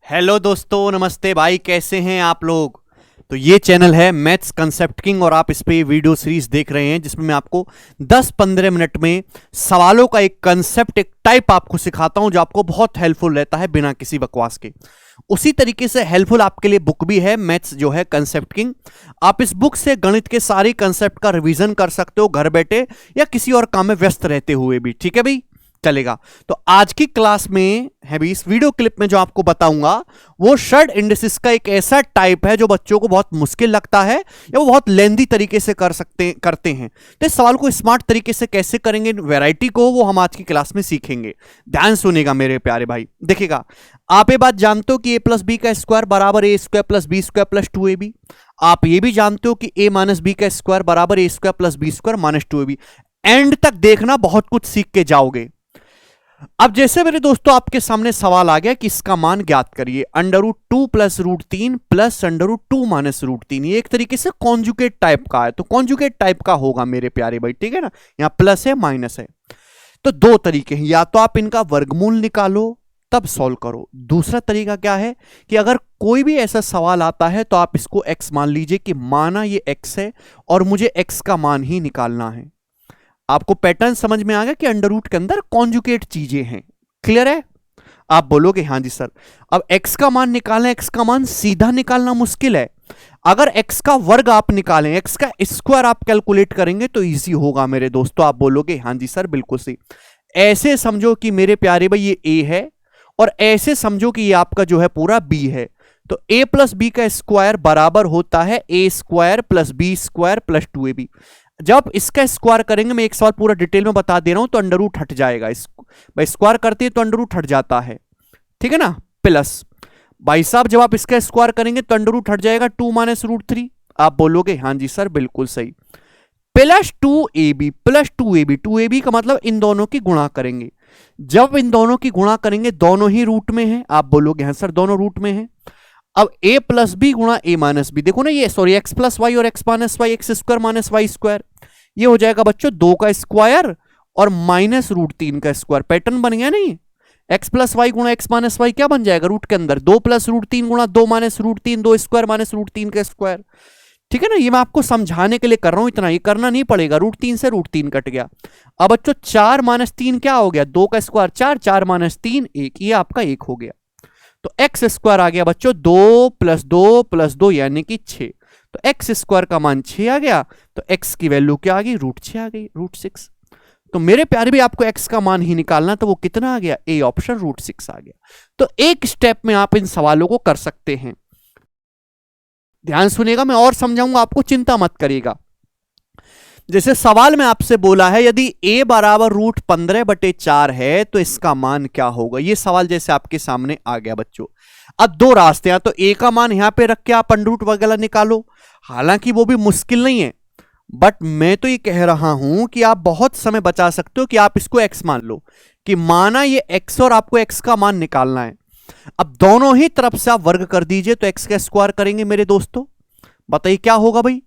Hello दोस्तों, नमस्ते भाई, कैसे हैं आप लोग। तो ये चैनल है मैथ्स कंसेप्ट किंग और आप इस पे वीडियो सीरीज देख रहे हैं जिसमें मैं आपको 10-15 मिनट में सवालों का एक कंसेप्ट, एक टाइप आपको सिखाता हूं जो आपको बहुत हेल्पफुल रहता है बिना किसी बकवास के। उसी तरीके से हेल्पफुल आपके लिए बुक भी है, मैथ्स जो है कंसेप्ट किंग। आप इस बुक से गणित के सारे कंसेप्ट का रिवीजन कर सकते हो घर बैठे या किसी और काम में व्यस्त रहते हुए भी, ठीक है भाई, चलेगा। तो आज की क्लास में है भी, इस वीडियो क्लिप में जो आपको बताऊंगा वो शर्ट इंडिसेस का एक ऐसा टाइप है जो बच्चों को बहुत मुश्किल लगता है या वो बहुत लेंदी तरीके से करते हैं। तो इस सवाल को स्मार्ट तरीके से कैसे करेंगे, वैरायटी को, वो हम आज की क्लास में सीखेंगे। ध्यान सुनेगा मेरे प्यारे भाई, देखिएगा। आप ये बात जानते हो कि ए प्लस बी का स्क्वायर बराबर a square plus B square plus 2ab। आप ये भी जानते हो कि ए माइनस बी का स्क्वायर बराबर a square plus B square minus 2ab। End तक देखना, बहुत कुछ सीख के जाओगे। अब जैसे मेरे दोस्तों आपके सामने सवाल आ गया कि इसका मान ज्ञात करिए, √2 प्लस √3 प्लस √2 माइनस √3। ये एक तरीके से कॉन्जुगेट टाइप का है, तो कॉन्जुगेट टाइप का होगा मेरे प्यारे भाई, ठीक है ना। यहां प्लस है माइनस है, तो दो तरीके हैं, या तो आप इनका वर्गमूल निकालो तब सॉल्व करो। दूसरा तरीका क्या है कि अगर कोई भी ऐसा सवाल आता है तो आप इसको x मान लीजिए कि माना ये x है और मुझे x का मान ही निकालना है। आपको पैटर्न समझ में आ गया कि अंडर रूट के अंदर कॉन्जुगेट चीजें हैं, क्लियर है। आप बोलोगे हाँ जी सर। अब x का मान निकालना, x का मान सीधा निकालना मुश्किल है। अगर x का वर्ग आप निकालें, x का स्क्वायर आप कैलकुलेट करेंगे तो इजी होगा मेरे दोस्तों। आप बोलोगे हाँ जी सर, बिल्कुल सही। ऐसे समझो कि मेरे प्यारे भाई ये a है और ऐसे समझो कि ये आपका जो है पूरा b है। तो a प्लस बी का स्क्वायर बराबर होता है a square plus B square plus 2ab। जब इसका स्क्वायर करेंगे, मैं एक सवाल पूरा डिटेल में बता दे रहा हूं, तो अंडर रूट हट जाएगा। भाई स्क्वायर करते हैं तो अंडर रूट हट जाता है, ठीक है ना। प्लस भाई साहब जब आप इसका स्क्वायर करेंगे तो अंडर रूट हट जाएगा 2 माइनस √3। आप बोलोगे हाँ जी सर, बिल्कुल सही। Plus 2ab plus 2ab, 2ab का मतलब इन दोनों की गुणा करेंगे। जब इन दोनों की गुणा करेंगे, दोनों ही रूट में है। आप बोलोगे हाँ सर, दोनों रूट में है। अब a प्लस बी गुणा a माइनस बी, देखो ना, ये सॉरी x प्लस वाई और x minus Y, x square minus Y square, ये हो जाएगा बच्चों 2 का स्क्वायर और माइनस √3 का स्क्वायर। पैटर्न बन गया नहीं। x प्लस वाई गुणा x माइनस वाई क्या बन जाएगा रूट के अंदर, 2 प्लस √3 गुणा 2 माइनस √3, 2 स्क्वायर माइनस √3 का स्क्वायर, ठीक है ना। ये मैं आपको समझाने के लिए कर रहा हूं, इतना ये करना नहीं पड़ेगा। √3 से √3 कट गया। अब बच्चों 4 माइनस 3 क्या हो गया, 2 का स्क्वायर 4, 4 माइनस 3 1, ये आपका 1 हो गया। तो एक्स स्क्वायर आ गया बच्चों 2 प्लस 2 प्लस 2 यानी कि 6। तो एक्स स्क्वायर का मान 6 आ गया। तो एक्स की वैल्यू क्या आ गई, √6 आ गई, √6। तो मेरे प्यारे भी आपको एक्स का मान ही निकालना, तो वो कितना आ गया, ए ऑप्शन √6 आ गया। तो एक स्टेप में आप इन सवालों को कर सकते हैं। ध्यान सुनेगा, मैं और समझाऊंगा आपको, चिंता मत करिएगा। जैसे सवाल में आपसे बोला है यदि a बराबर √15/4 है तो इसका मान क्या होगा। ये सवाल जैसे आपके सामने आ गया बच्चों। अब दो रास्ते हैं, तो a का मान यहां पे रख के आप अंडर रूट वगैरह निकालो, हालांकि वो भी मुश्किल नहीं है, बट मैं तो ये कह रहा हूं कि आप बहुत समय बचा सकते हो कि आप इसको x मान लो, कि माना ये x और आपको x का मान निकालना है। अब दोनों ही तरफ से आप वर्ग कर दीजिए, तो x का स्क्वायर करेंगे मेरे दोस्तों, बताइए क्या होगा भाई।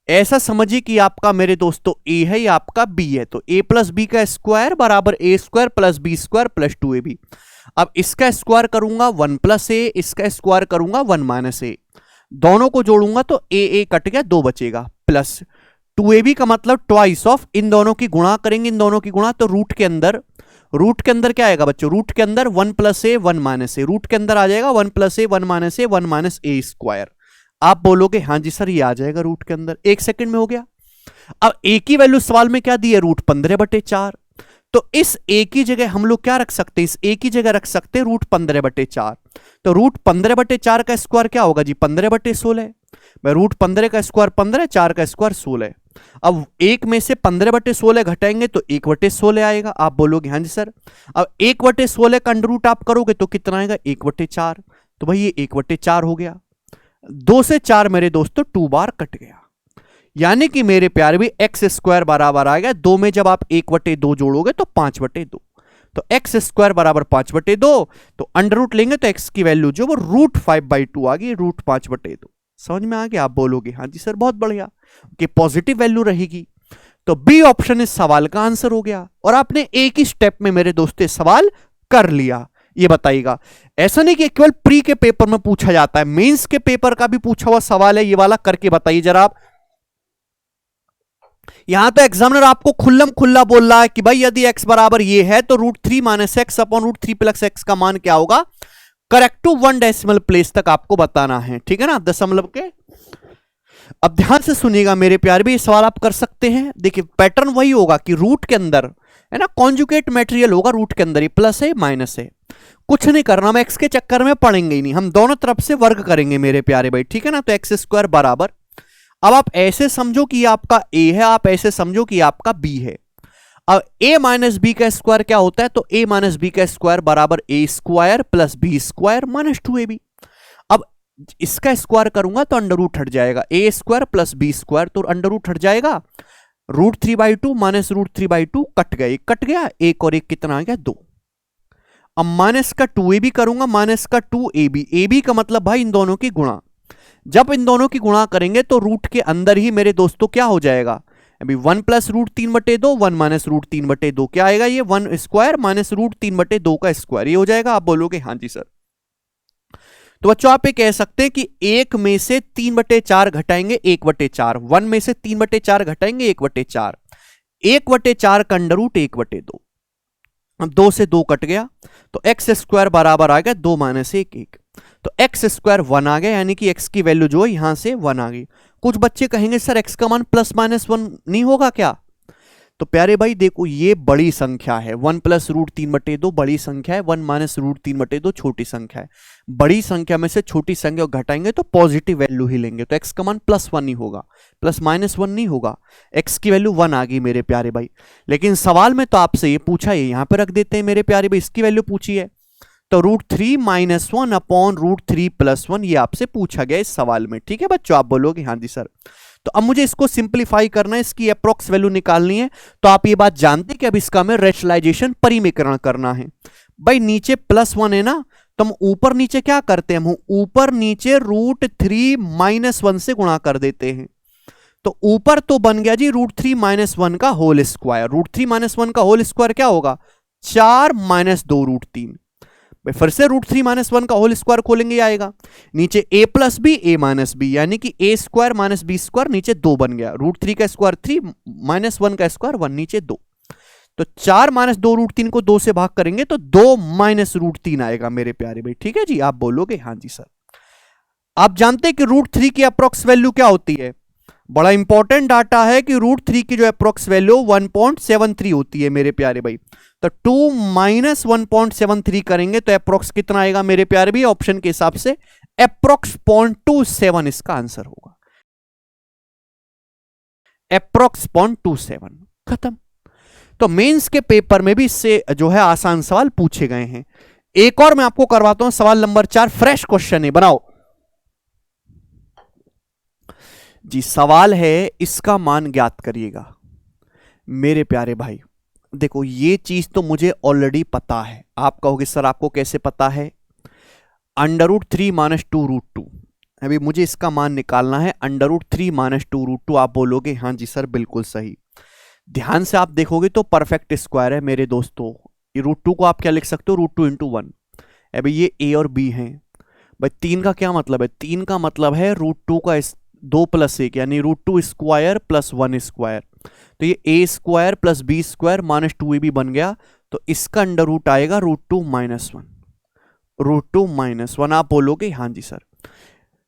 ऐसा समझिए कि आपका मेरे दोस्तों a है, या आपका b है, तो a प्लस बी का स्क्वायर बराबर a square plus B square plus 2ab। अब इसका स्क्वायर करूंगा 1 प्लस a, इसका स्क्वायर करूंगा 1 माइनस a, दोनों को जोड़ूंगा तो a कट गया, 2 बचेगा, प्लस 2ab का मतलब ट्वाइस ऑफ, इन दोनों की गुणा करेंगे, इन दोनों की गुणा, तो रूट के अंदर क्या आएगा बच्चों, रूट के अंदर 1 plus a 1 minus a, root के अंदर आ जाएगा 1 plus a 1 minus a 1 minus a square. आप बोलोगे हाँ जी सर, ये आ जाएगा रूट के अंदर, 1 सेकंड में हो गया। अब a की वैल्यू सवाल में क्या दी है, √15/4, तो इस a की जगह हम लोग क्या रख सकते हैं, इस a की जगह रख सकते हैं √15/4। तो √15/4 का स्क्वायर क्या होगा जी, 15/16। मैं √15 का स्क्वायर 15, 4 का स्क्वायर 16। अब 1 में से 15/16 घटाएंगे तो 1/16 आएगा। आप बोलोगे हाँ जी सर। अब 1/16 का अंडर रूट आप करोगे तो कितना आएगा, 1/4। तो भाई ये 1/4 हो गया। 2 से 4 मेरे दोस्तों 2 बार कट गया, यानी कि मेरे प्यारे भी एक्स स्क्वायर बराबर आ गया 2 में जब आप 1/2 जोड़ोगे तो 5/2। तो एक्स स्क्वायर बराबर 5/2, तो अंडर रूट लेंगे तो एक्स की वैल्यू जो वो √5/2 आ गई, √5/2। समझ में आ गया। आप बोलोगे हाँ जी सर, बहुत बढ़िया, कि पॉजिटिव वैल्यू रहेगी। तो बी ऑप्शन इस सवाल का आंसर हो गया, और आपने एक ही स्टेप में मेरे दोस्तों सवाल कर लिया। ये बताइएगा। ऐसा नहीं कि केवल प्री के पेपर में पूछा जाता है, मेंस के पेपर का भी पूछा हुआ सवाल है, ये वाला करके बताइए जरा आप। यहां तो एग्जामिनर आपको खुल्लम खुल्ला बोल रहा है कि भाई यदि x बराबर ये है तो √3 - x अपॉन √3 + x का मान क्या होगा, करेक्ट टू 1 डेसिमल प्लेस तक आपको बताना है, ठीक है ना, दशमलव के। अब ध्यान से सुनिएगा मेरे प्यारे भी, ये सवाल आप कर सकते हैं। देखिए पैटर्न वही होगा कि रूट के अंदर है ना, कॉन्जुगेट मटेरियल होगा रूट के अंदर, ये प्लस है माइनस है, कुछ नहीं करना, हम एक्स के चक्कर में पढ़ेंगे ही नहीं, हम दोनों तरफ से वर्ग करेंगे मेरे प्यारे भाई, ठीक है ना। तो x² बराबर, अब आप ऐसे समझो कि ये आपका a है, आप ऐसे समझो कि आपका b है। अब a - b का स्क्वायर क्या होता है, तो a - b का स्क्वायर बराबर a² + b² - 2ab। अब इसका स्क्वायर करूंगा तो अंडर रूट हट जाएगा, a² + b², तो अंडर रूट हट जाएगा, √3/2 - √3/2 कट गए, कट गया, एक और एक कितना आ गया, 2। अब माइनस का 2ab करूंगा, माइनस का 2ab, ab का मतलब भाई इन दोनों की गुणा, जब इन दोनों की गुणा करेंगे तो रूट के अंदर ही मेरे दोस्तों क्या हो जाएगा, अभी 1 + √3/2, 1 - √3/2, क्या आएगा ये 1² - √3/2 का स्क्वायर, ये हो जाएगा। आप बोलोगे हाँ जी सर। तो बच्चों आप ये कह सकते हैं कि 1 में से 3/4 घटाएंगे 1/4, 1 में से 3/4 घटाएंगे 1/4, 1/4 का अंडर रूट 1/2। अब 2 से 2 कट गया, तो x² बराबर आ गया 2 - 1 1, तो x² 1 आ गया, यानी कि x की वैल्यू जो है यहां से 1 आ गई। कुछ बच्चे कहेंगे सर x का मान ±1 नहीं होगा क्या, तो प्यारे भाई देखो ये बड़ी संख्या है, 1 + √3/2 बड़ी संख्या है, 1 - √3/2 छोटी संख्या है। बड़ी संख्या में से छोटी संख्या घटाएंगे तो पॉजिटिव वैल्यू ही लेंगे, तो x का मान +1 ही होगा, ±1 नहीं होगा, x की वैल्यू 1 आ गई मेरे प्यारे भाई। लेकिन सवाल में तो आपसे ये पूछा है, यहां पर रख देते हैं मेरे प्यारे भाई, इसकी वैल्यू पूछी है, तो √3 - 1 अपॉन √3 + 1 ये आपसे पूछा गया इस सवाल में, ठीक है बच्चों। आप बोलोगे हाँ जी सर। तो अब मुझे इसको सिंपलीफाई करना है, इसकी अप्रोक्स वैल्यू निकालनी है, तो आप ये बात जानते हैं कि अब इसका हमें रेशनलाइजेशन परिमीकरण करना है। भाई नीचे +1 है ना, तो हम ऊपर नीचे क्या करते हैं, हम ऊपर नीचे √3 - 1 से गुणा कर देते हैं। तो ऊपर तो बन गया जी √3 - 1 का होल स्क्वायर, √3 - 1 का होल स्क्वायर क्या होगा, 4 - 2 √3। फिर से √3 - 1 का होल स्क्वायर खोलेंगे आएगा, नीचे a + b a - b, यानी कि a² - b², नीचे 2 बन गया, √3 का स्क्वायर 3 - 1 का स्क्वायर 1, नीचे 2, तो 4 - 2 √3 को 2 से भाग करेंगे तो 2 - √3 आएगा मेरे प्यारे भाई, ठीक है जी। आप बोलोगे हाँ जी सर। आप जानते हैं कि √3 की अप्रोक्स वैल्यू क्या होती है, बड़ा इंपॉर्टेंट डाटा है कि √3 की जो अप्रोक्स वैल्यू 1.73 होती है मेरे प्यारे भाई। तो 2 - 1.73 करेंगे तो अप्रोक्स कितना आएगा मेरे प्यारे भाई, ऑप्शन के हिसाब से अप्रोक्स 0.27 इसका आंसर होगा, अप्रोक्स 0.27, खत्म। तो मेंस के पेपर में भी इससे जो है आसान सवाल पूछे गए हैं। एक और मैं आपको करवाता हूं, सवाल नंबर 4 फ्रेश क्वेश्चन है, बनाओ जी। सवाल है इसका मान ज्ञात करिएगा मेरे प्यारे भाई। देखो ये चीज तो मुझे ऑलरेडी पता है, आप कहोगे सर आपको कैसे पता है, √3 - 2 √2, अभी मुझे इसका मान निकालना है, √3 - 2 √2। आप बोलोगे हाँ जी सर बिल्कुल सही। ध्यान से आप देखोगे तो परफेक्ट स्क्वायर है मेरे दोस्तों, ये √2 को आप क्या लिख सकते हो, √2 × 1। अभी ये a और b हैं भाई, 3 का क्या मतलब है, 3 का मतलब है √2 का 2 + 1, यानी √2² + 1², तो ये a² + b² - 2ab बन गया, तो इसका अंडर रूट आएगा √2 - 1, √2 - 1। आप बोलोगे हाँ जी सर,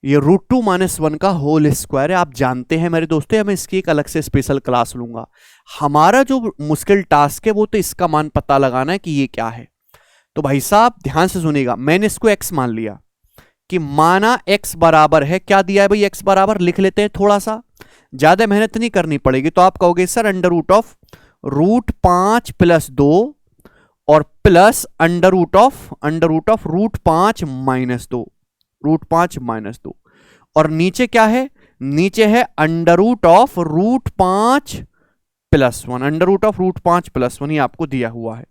ये √2 - 1 का होल स्क्वायर है। आप जानते हैं मेरे दोस्तों, मैं इसकी एक अलग से स्पेशल क्लास लूंगा। हमारा जो मुश्किल टास्क है वो तो इसका मान पता लगाना है कि ये क्या है। तो भाई साहब ध्यान से सुनेगा, मैंने इसको x मान लिया कि माना x बराबर है, क्या दिया है भाई, x बराबर लिख लेते हैं, थोड़ा सा ज्यादा मेहनत नहीं करनी पड़ेगी। तो आप कहोगे सर √5 + 2 और प्लस √5 - 2, और नीचे क्या है, नीचे है √5 + 1, √5 + 1 ये आपको दिया हुआ है।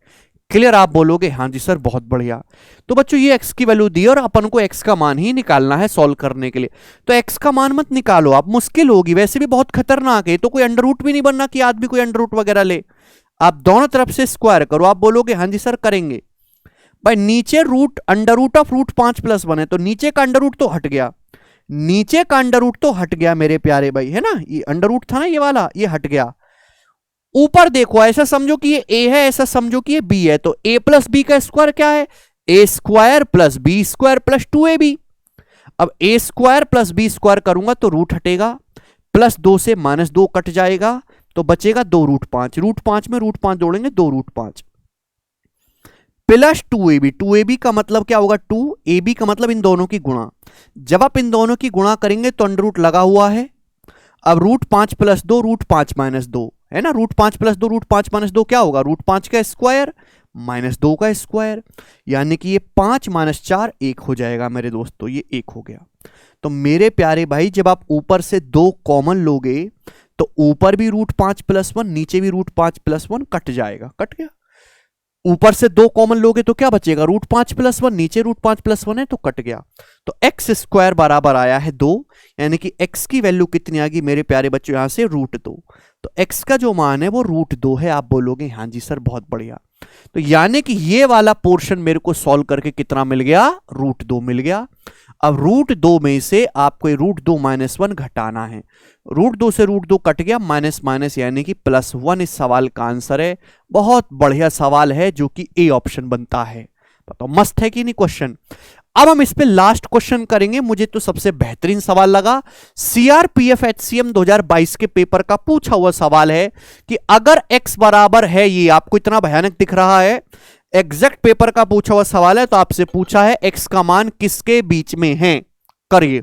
क्लियर। आप बोलोगे हाँ जी सर बहुत बढ़िया। तो बच्चों ये x की वैल्यू दी और अपन को x का मान ही निकालना है सॉल्व करने के लिए। तो x का मान मत निकालो आप, मुश्किल होगी, वैसे भी बहुत खतरनाक है, तो कोई अंडर रूट भी नहीं बनना कि आदमी कोई अंडर रूट वगैरह ले। आप दोनों तरफ से स्क्वायर करो। आप बोलोगे हाँ जी सर करेंगे। भाई नीचे root under root of root 5+1 है, तो नीचे का अंडर रूट तो हट गया, नीचे का अंडर रूट तो हट गया मेरे प्यारे भाई, है ना, ये अंडर रूट था ना ये वाला, ये हट गया। ऊपर देखो, ऐसा समझो कि ये ए है, ऐसा समझो कि ये बी है, तो ए प्लस बी का स्क्वायर क्या है, a square plus B square plus 2ab। अब a square plus B square करूंगा तो रूट हटेगा, प्लस 2 से -2 कट जाएगा, तो बचेगा 2 रूट 5, रूट 5 में रूट 5 जोड़ेंगे 2 रूट 5 प्लस 2ab। 2ab का मतलब क्या होगा 2, ab का मतलब इन दोनों की गुणा। जब आप इन दोनों की गुणा करेंगे तो अंडर रूट लगा हुआ है। अब रूट 5 प्लस 2 रूट 5 माइनस 2 है ना, रूट 5 प्लस 2 रूट 5 माइनस 2 क्या होगा, रूट 5 का स्क्वायर माइनस 2 का स्क्वायर, यानी कि ये 5 माइनस 4 1 हो जाएगा मेरे दोस्तों, ये 1 हो गया। तो मेरे प्यारे भाई जब आप ऊपर से 2 कॉमन लोगे तो ऊपर भी रूट 5+1 नीचे भी रूट 5+1 कट जाएगा, कट गया। ऊपर से 2 कॉमन लोगे तो क्या बचेगा, रूट 5+1, नीचे रूट 5+1 है तो कट गया। तो एक्स स्क्वायर बराबर आया है 2, यानी कि एक्स की वैल्यू कितनी आ गई मेरे प्यारे बच्चों, यहां से रूट 2। तो एक्स का जो मान है वो रूट 2 है। आप बोलोगे हाँ जी सर बहुत बढ़िया। तो यानी कि ये वाला पोर्शन मेरे को सॉल्व करके कितना मिल गया, रूट 2 मिल गया। अब रूट 2 में से आपको रूट 2 -1 घटाना है, रूट 2 से रूट 2 कट गया, माइनस माइनस यानी कि +1 इस सवाल का आंसर है। बहुत बढ़िया सवाल है जो कि ए ऑप्शन बनता है। तो मस्त है कि नहीं क्वेश्चन। अब हम इस पे लास्ट क्वेश्चन करेंगे, मुझे तो सबसे बेहतरीन सवाल लगा। सीआरपीएफ एचसीएम 2022 के पेपर का पूछा हुआ सवाल है कि अगर x बराबर है, ये आपको इतना भयानक दिख रहा है, एग्जैक्ट पेपर का पूछा हुआ सवाल है, तो आपसे पूछा है x का मान किसके बीच में है, करिए।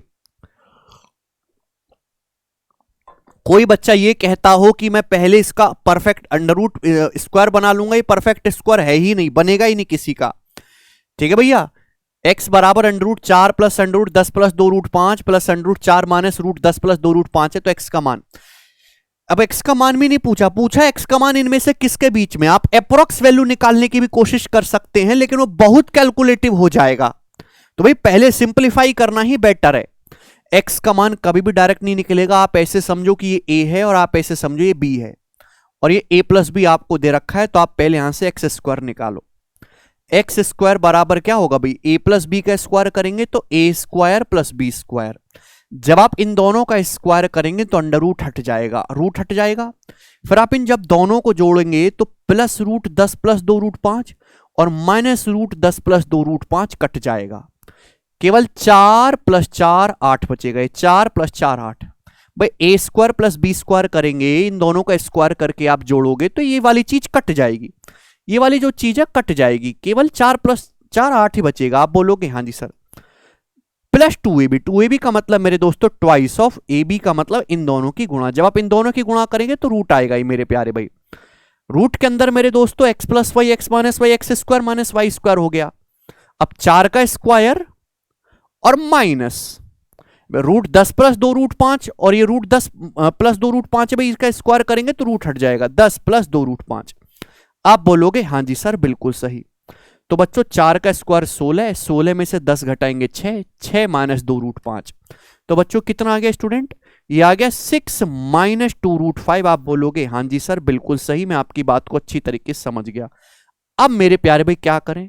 कोई बच्चा ये कहता हो कि मैं पहले इसका परफेक्ट अंडर रूट स्क्वायर बना लूंगा, ये परफेक्ट स्क्वायर है ही नहीं, बनेगा ही नहीं किसी का। ठीक है भैया, x बराबर under root 4 plus under root 10 plus 2 root 5 plus under root 4 minus root 10 plus 2 root 5 है, तो x का मान। अब x का मान भी नहीं पूछा, पूछा x का मान इनमें से किसके बीच में। आप अप्रोक्स वैल्यू निकालने की भी कोशिश कर सकते हैं, लेकिन वो बहुत कैलकुलेटिव हो जाएगा। तो भाई पहले सिंप्लीफाई करना ही बेटर है। x का मान कभी भी डायरेक्ट नहीं निकलेगा। आप ऐसे समझो कि ये a है और आप ऐसे समझो ये b है, और ये a प्लस बी आपको दे रखा है, तो आप पहले यहां से एक्स स्क्वायर निकालो। एक्स स्क्वायर बराबर क्या होगा भाई, a प्लस बी का स्क्वायर करेंगे तो a square plus B square. जब आप इन दोनों का स्क्वायर करेंगे तो अंडर रूट हट जाएगा, रूट हट जाएगा। फिर आप इन जब दोनों को जोड़ेंगे तो प्लस रूट 10 प्लस 2 रूट 5 और minus root 10 plus 2 root 5 cut जाएगा। केवल 4 प्लस 4 8 बचेगा, 4 प्लस 4 8। भाई ए स्क्वायर प्लस बी स्क्वायर करेंगे, इन दोनों का स्क्वायर करके आप जोड़ोगे तो ये वाली चीज कट जाएगी, ये वाली जो चीज है कट जाएगी, केवल 4 प्लस 4 8 ही बचेगा। आप बोलोगे हाँ जी सर। प्लस 2ab, 2ab का मतलब मेरे दोस्तों ट्वाइस ऑफ ab का मतलब इन दोनों की गुणा। जब आप इन दोनों की गुणा करेंगे तो रूट आएगा ही मेरे प्यारे भाई। रूट के अंदर मेरे दोस्तों x plus y x minus Y x square minus Y square हो गया। अब 4 का स्क्वायर और माइनस रूट 10 प्लस 2 रूट 5 और ये रूट 10 प्लस 2 रूट 5 है भाई, इसका स्क्वायर करेंगे तो रूट हट जाएगा, 10 प्लस 2 रूट 5। आप बोलोगे हाँ जी सर बिल्कुल सही। तो बच्चों 4 का स्क्वायर 16 है, 16 में से 10 घटाएंगे 6, 6 माइनस 2 रूट 5। तो बच्चों कितना आ गया स्टूडेंट, ये आ गया 6 माइनस 2 रूट 5। आप बोलोगे हाँ जी सर बिल्कुल सही, मैं आपकी बात को अच्छी तरीके से समझ गया। अब मेरे प्यारे भाई क्या करें,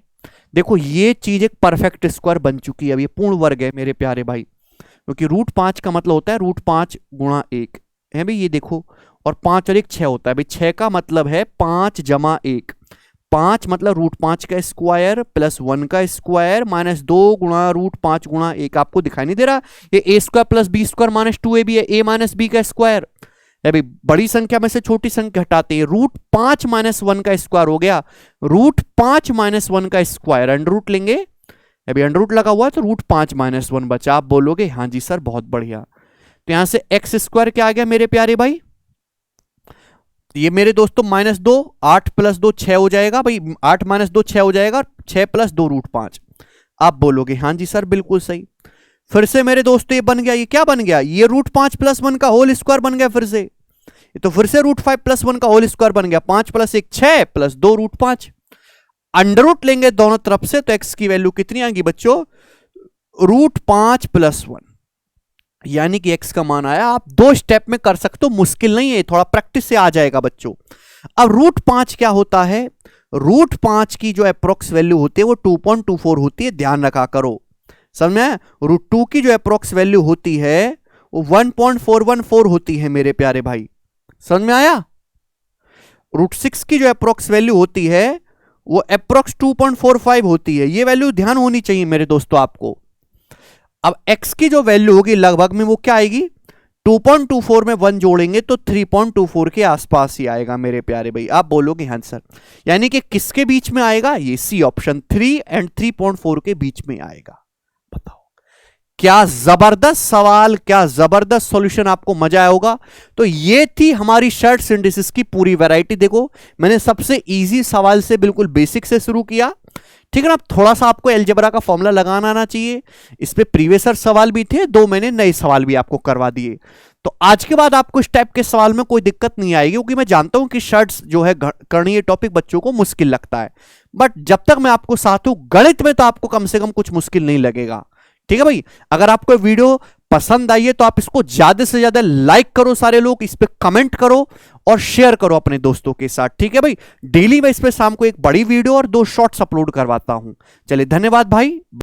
देखो ये चीज एक परफेक्ट स्क्वायर बन चुकी है, अब ये पूर्ण वर्ग है मेरे प्यारे भाई, क्योंकि रूट 5 का मतलब होता है रूट 5 गुणा 1 है भाई, ये देखो, और 5 और 1 6 होता है भाई, 6 का मतलब है 5 जमा 1, 5 मतलब रूट 5 का स्क्वायर प्लस 1 का स्क्वायर माइनस 2 गुणा रूट 5 गुणा 1। आपको दिखाई नहीं दे रहा, ये a square plus B square minus 2ab है, a माइनस बी का स्क्वायर है भाई, बड़ी संख्या में से छोटी संख्या हटाते हैं, रूट 5 माइनस 1 का स्क्वायर हो गया, रूट 5 माइनस 1 का स्क्वायर अंडर रूट लेंगे, अभी अंडर रूट लगा हुआ है तो रूट 5 माइनस 1 बचा। आप बोलोगे हाँ जी सर बहुत बढ़िया। तो यहां से एक्स स्क्वायर क्या आ गया मेरे प्यारे भाई, ये मेरे दोस्तों -2, 8 प्लस 2 6 हो जाएगा भाई, 8 माइनस 2 6 हो जाएगा, 6 प्लस 2 रूट 5। आप बोलोगे हाँ जी सर बिल्कुल सही। फिर से मेरे दोस्तों ये बन गया, ये क्या बन गया, ये रूट 5 प्लस 1 का होल स्क्वायर बन गया, फिर से ये तो फिर से रूट 5 प्लस 1 का होल स्क्वायर बन गया, 5 plus 1 6 plus 2 root 5। Under root लेंगे दोनों तरफ से तो एक्स की वैल्यू कितनी आएगी बच्चों, रूट 5 प्लस 1, यानी कि एक्स का मान आया। आप 2 स्टेप में कर सकते हो, मुश्किल नहीं है, थोड़ा प्रैक्टिस से आ जाएगा बच्चों। अब रूट 5 क्या होता है, √5 की जो अप्रोक्स वैल्यू होती है वो 2.24 होती है, ध्यान रखा करो। समझ में? √2 की जो अप्रोक्स वैल्यू होती है वो 1.414 होती है मेरे प्यारे भाई। समझ में आया? √6 की जो अप्रोक्स वैल्यू होती है वो अप्रोक्स 2.45 होती है। ये वैल्यू ध्यान होनी चाहिए मेरे दोस्तों आपको। अब x की जो वैल्यू होगी लगभग में वो क्या आएगी? 2.24 में 1 जोड़ेंगे तो 3.24 के आसपास ही आएगा मेरे प्यारे भाई। आप बोलोगे हाँ सर, यानी कि किसके बीच में आएगा? ये सी ऑप्शन 3 एंड 3.4 के बीच में आएगा। बताओ, क्या जबरदस्त सवाल, क्या जबरदस्त सॉल्यूशन, आपको मजा आया होगा। तो ये थी हमारी शॉर्ट सिंथेसिस की पूरी वैरायटी। देखो मैंने सबसे इजी सवाल से बिल्कुल बेसिक से शुरू किया, ठीक है ना। थोड़ा सा आपको अलजेब्रा का फॉर्मूला लगाना आना चाहिए। इस पे प्रीवियस सवाल भी थे, 2 मैंने नए सवाल भी आपको करवा दिए। तो आज के बाद आपको इस टाइप के सवाल में कोई दिक्कत नहीं आएगी, क्योंकि मैं जानता हूं कि शॉर्ट्स जो है करनी ये टॉपिक बच्चों को मुश्किल लगता है, बट जब तक मैं आपको साथ हूं गणित में तो आपको कम से कम कुछ मुश्किल नहीं लगेगा। ठीक है भाई, अगर आपको वीडियो पसंद आई है तो आप इसको ज्यादा से ज्यादा लाइक करो, सारे लोग इस पे कमेंट करो और शेयर करो अपने दोस्तों के साथ। ठीक है भाई, डेली मैं इस पे शाम को एक बड़ी वीडियो और 2 शॉर्ट्स अपलोड करवाता हूं। चलिए धन्यवाद भाई।